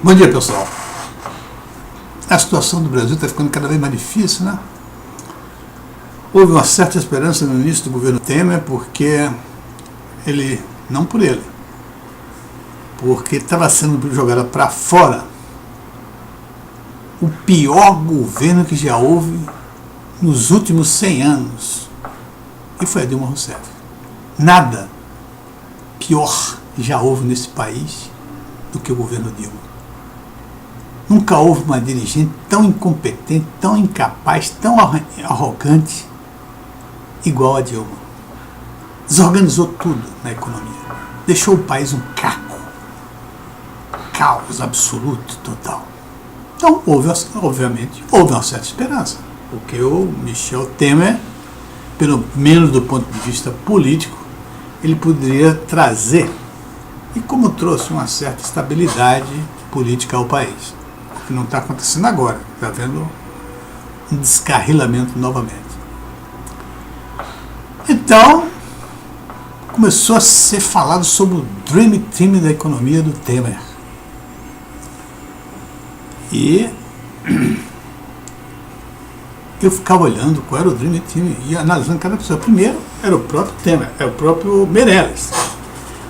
Bom dia, pessoal. A situação do Brasil está ficando cada vez mais difícil, né? Houve uma certa esperança no início do governo Temer, porque não por ele, porque estava sendo jogado para fora o pior governo que já houve nos últimos 100 anos, e foi a Dilma Rousseff. Nada pior já houve nesse país do que o governo Dilma. Nunca houve uma dirigente tão incompetente, tão incapaz, tão arrogante igual a Dilma. Desorganizou tudo na economia. Deixou o país um caco. Caos absoluto, total. Então, obviamente, houve uma certa esperança. Porque o Michel Temer, pelo menos do ponto de vista político, ele poderia trazer, e como trouxe uma certa estabilidade política ao país. Que não está acontecendo agora, está havendo um descarrilamento novamente. Então, começou a ser falado sobre o Dream Team da economia do Temer. E eu ficava olhando qual era o Dream Team e analisando cada pessoa. Primeiro, era o próprio Temer, é o próprio Meirelles.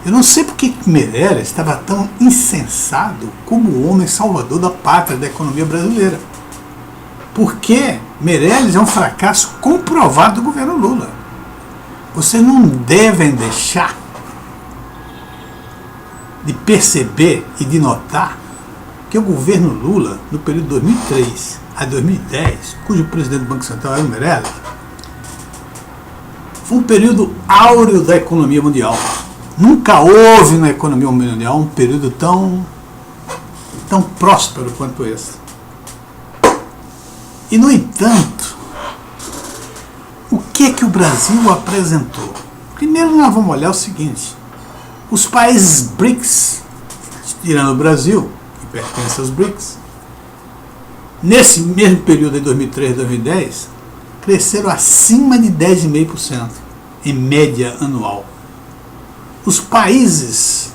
Eu não sei por que Meirelles estava tão insensado como o homem salvador da pátria, da economia brasileira. Porque Meirelles é um fracasso comprovado do governo Lula. Vocês não devem deixar de perceber e de notar que o governo Lula, no período de 2003 a 2010, cujo presidente do Banco Central era o Meirelles, foi um período áureo da economia mundial. Nunca houve na economia mundial um período tão próspero quanto esse. E, no entanto, o que o Brasil apresentou? Primeiro nós vamos olhar o seguinte: os países BRICS, tirando o Brasil, que pertence aos BRICS, nesse mesmo período de 2003 a 2010, cresceram acima de 10,5% em média anual. Os países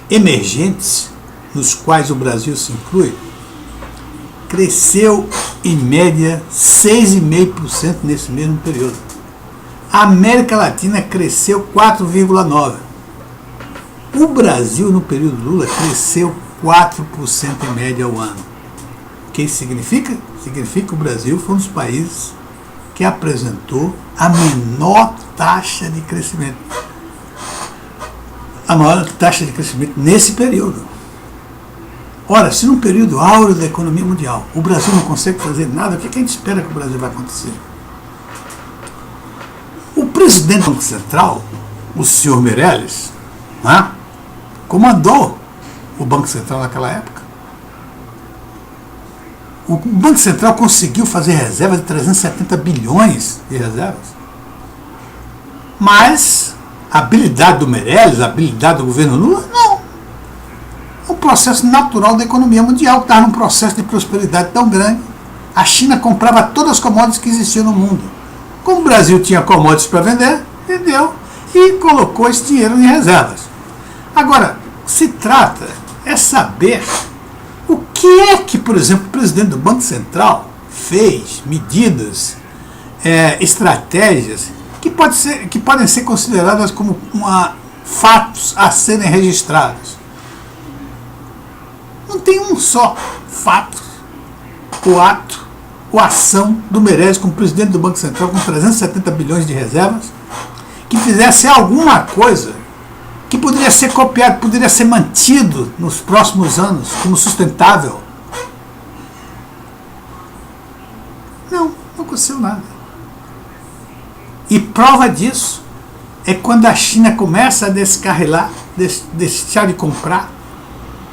emergentes, nos quais o Brasil se inclui, cresceu em média 6,5% nesse mesmo período. A América Latina cresceu 4,9%. O Brasil, no período Lula, cresceu 4% em média ao ano. O que isso significa? Significa que o Brasil foi um dos países que apresentou a menor taxa de crescimento. A maior taxa de crescimento nesse período. Ora, se num período áureo da economia mundial o Brasil não consegue fazer nada, o que a gente espera que o Brasil vai acontecer? O presidente do Banco Central, o senhor Meirelles, comandou o Banco Central naquela época. O Banco Central conseguiu fazer reservas de 370 bilhões de reservas. Mas a habilidade do Meirelles, a habilidade do governo Lula, não. É um processo natural da economia mundial, que estava num processo de prosperidade tão grande. A China comprava todas as commodities que existiam no mundo. Como o Brasil tinha commodities para vender, vendeu e colocou esse dinheiro em reservas. Agora, se trata é saber o que é que, por exemplo, o presidente do Banco Central fez, medidas, estratégias, que podem ser consideradas como fatos a serem registrados. Não tem um só fato, ou ato, ou ação do Meirelles como presidente do Banco Central com 370 bilhões de reservas que fizesse alguma coisa que poderia ser copiado, poderia ser mantido nos próximos anos como sustentável. Não aconteceu nada. E prova disso é quando a China começa a descarrilar, deixar de comprar,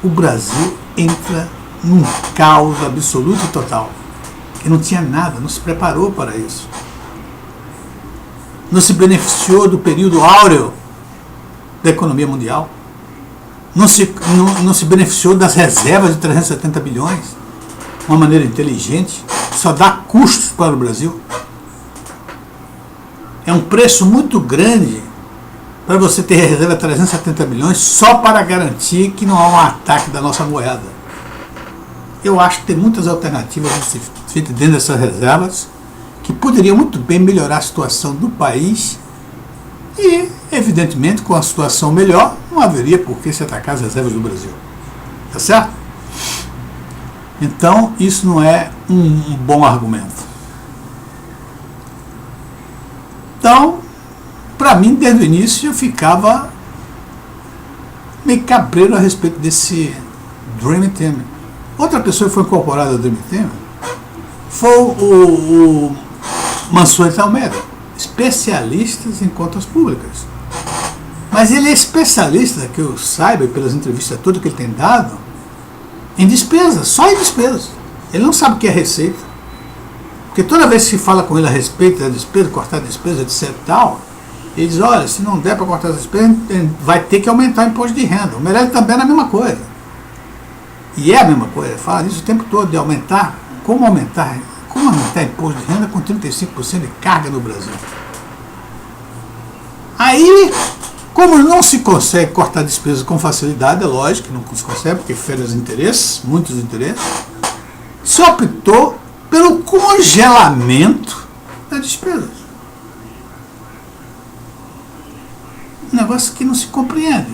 o Brasil entra num caos absoluto e total. Que não tinha nada, não se preparou para isso. Não se beneficiou do período áureo da economia mundial. Não se beneficiou das reservas de 370 bilhões de uma maneira inteligente. Só dá custos para o Brasil. É um preço muito grande para você ter reserva de 370 bilhões só para garantir que não há um ataque da nossa moeda. eu acho que tem muitas alternativas a ser feitas dentro dessas reservas que poderiam muito bem melhorar a situação do país e, evidentemente, com a situação melhor, não haveria por que se atacar as reservas do Brasil. Tá certo? Então, isso não é um bom argumento. Então, para mim, desde o início, eu ficava meio cabreiro a respeito desse Dream Team. Outra pessoa que foi incorporada ao Dream Team foi o Mansueto Almeida, especialistas em contas públicas. Mas ele é especialista, que eu saiba, pelas entrevistas todas que ele tem dado, em despesas, só em despesas. Ele não sabe o que é receita. Porque toda vez que se fala com ele a respeito da despesa, cortar a despesa, etc. tal, ele diz, olha, se não der para cortar as despesas, vai ter que aumentar o imposto de renda. O Meirelles também é a mesma coisa. E é a mesma coisa, fala isso o tempo todo, de aumentar, como aumentar imposto de renda com 35% de carga no Brasil. Aí, como não se consegue cortar despesas com facilidade, é lógico que não se consegue, porque fere os interesses, muitos interesses, se optou pelo congelamento das despesas. Um negócio que não se compreende.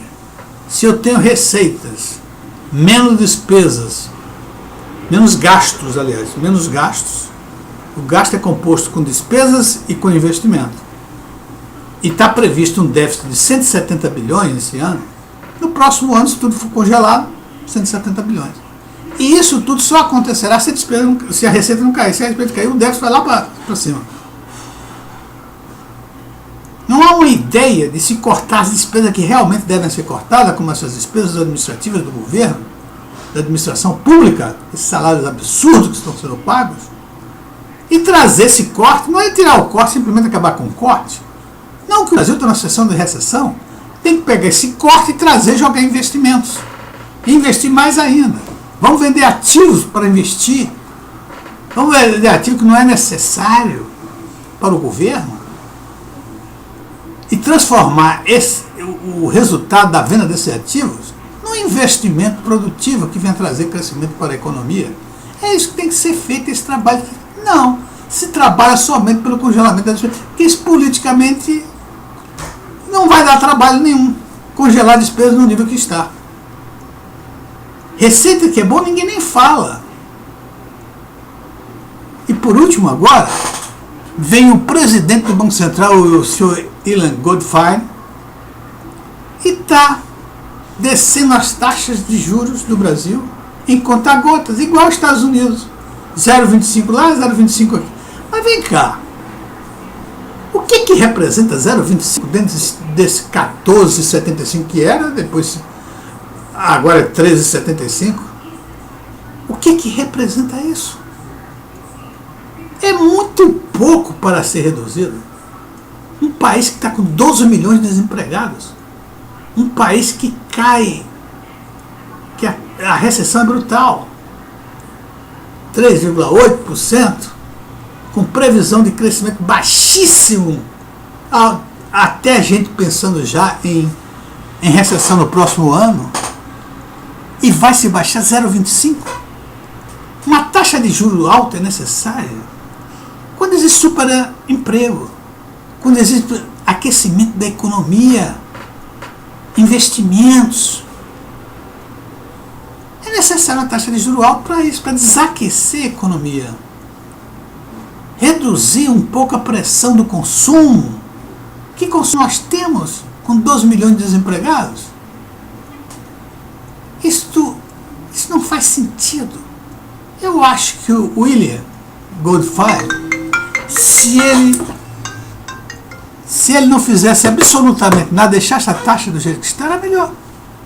Se eu tenho receitas, menos despesas, menos gastos, o gasto é composto com despesas e com investimento. E está previsto um déficit de 170 bilhões esse ano. No próximo ano, se tudo for congelado, 170 bilhões. E isso tudo só acontecerá se a receita não cair. Se a receita cair, o déficit vai lá para cima. Não há uma ideia de se cortar as despesas que realmente devem ser cortadas, como essas despesas administrativas do governo, da administração pública, esses salários absurdos que estão sendo pagos, e trazer esse corte. Não é tirar o corte, simplesmente acabar com o corte. Não, que o Brasil está numa situação de recessão, tem que pegar esse corte e trazer e jogar investimentos. E investir mais ainda. Vamos vender ativos para investir. Vamos vender ativo que não é necessário para o governo. E transformar o resultado da venda desses ativos num investimento produtivo que venha trazer crescimento para a economia. É isso que tem que ser feito, esse trabalho. Não, se trabalha somente pelo congelamento das despesas, porque isso politicamente não vai dar trabalho nenhum. Congelar despesas no nível que está. Receita que é bom, ninguém nem fala. E por último agora, vem o presidente do Banco Central, o senhor Ilan Goldfein, e está descendo as taxas de juros do Brasil em conta-gotas, igual aos Estados Unidos. 0,25 lá, 0,25 aqui. Mas vem cá. O que representa 0,25 dentro desse 14,75 que era, depois agora é 13,75? O que representa isso? É muito pouco para ser reduzido. Um país que está com 12 milhões de desempregados. Um país que cai, que a recessão é brutal. 3,8%, com previsão de crescimento baixíssimo, até a gente pensando já em recessão no próximo ano, e vai se baixar 0,25%. Uma taxa de juros alta é necessária quando existe superemprego, quando existe aquecimento da economia, investimentos. É necessária uma taxa de juros alta para isso, para desaquecer a economia. Reduzir um pouco a pressão do consumo. Que consumo nós temos com 12 milhões de desempregados? Isso não faz sentido. Eu acho que o William Goldfein, se ele não fizesse absolutamente nada, deixasse a taxa do jeito que está, era melhor.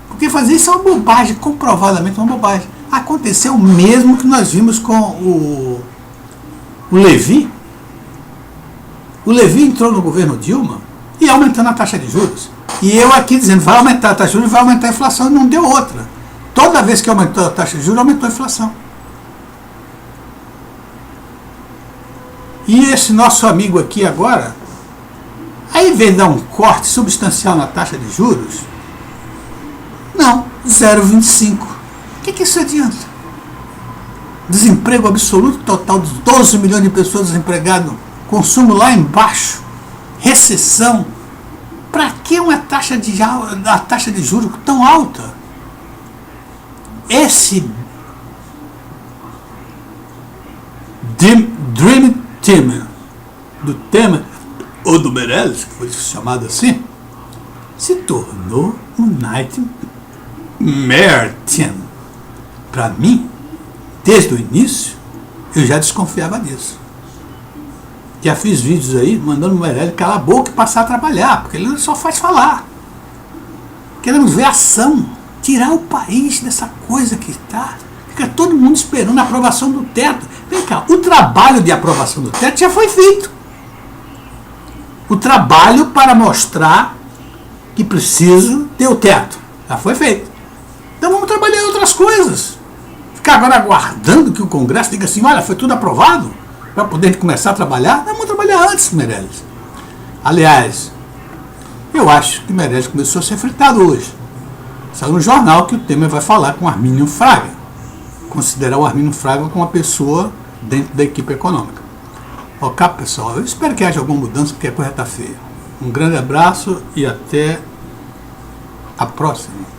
Porque fazer isso é uma bobagem, comprovadamente uma bobagem. Aconteceu o mesmo que nós vimos com o Levy. O Levy entrou no governo Dilma e aumentando a taxa de juros. E eu aqui dizendo, vai aumentar a taxa de juros, vai aumentar a inflação, e não deu outra. Toda vez que aumentou a taxa de juros, aumentou a inflação. E esse nosso amigo aqui agora, aí vem dar um corte substancial na taxa de juros, não, 0,25. O que isso adianta? desemprego absoluto total dos 12 milhões de pessoas desempregadas, consumo lá embaixo, recessão. Para que uma taxa de juros tão alta? Esse Dream Team do Temer, ou do Meirelles, que foi chamado assim, se tornou um Nightmare Team. Para mim, desde o início, eu já desconfiava disso. Já fiz vídeos aí mandando o Meirelles calar a boca e passar a trabalhar, porque ele só faz falar. Queremos ver ação, tirar o país dessa coisa que está. Fica todo mundo esperando a aprovação do teto. Vem cá, o trabalho de aprovação do teto já foi feito. O trabalho para mostrar que preciso ter o teto já foi feito. Então vamos trabalhar em outras coisas. Ficar agora aguardando que o Congresso diga assim, olha, foi tudo aprovado, para poder começar a trabalhar. Vamos trabalhar antes, Meirelles. Aliás, eu acho que Meirelles começou a ser fritado hoje. Saiu no jornal que o Temer vai falar com o Armínio Fraga. Considerar o Armínio Fraga como uma pessoa dentro da equipe econômica. Ok, pessoal, eu espero que haja alguma mudança, porque a coisa está feia. Um grande abraço e até a próxima.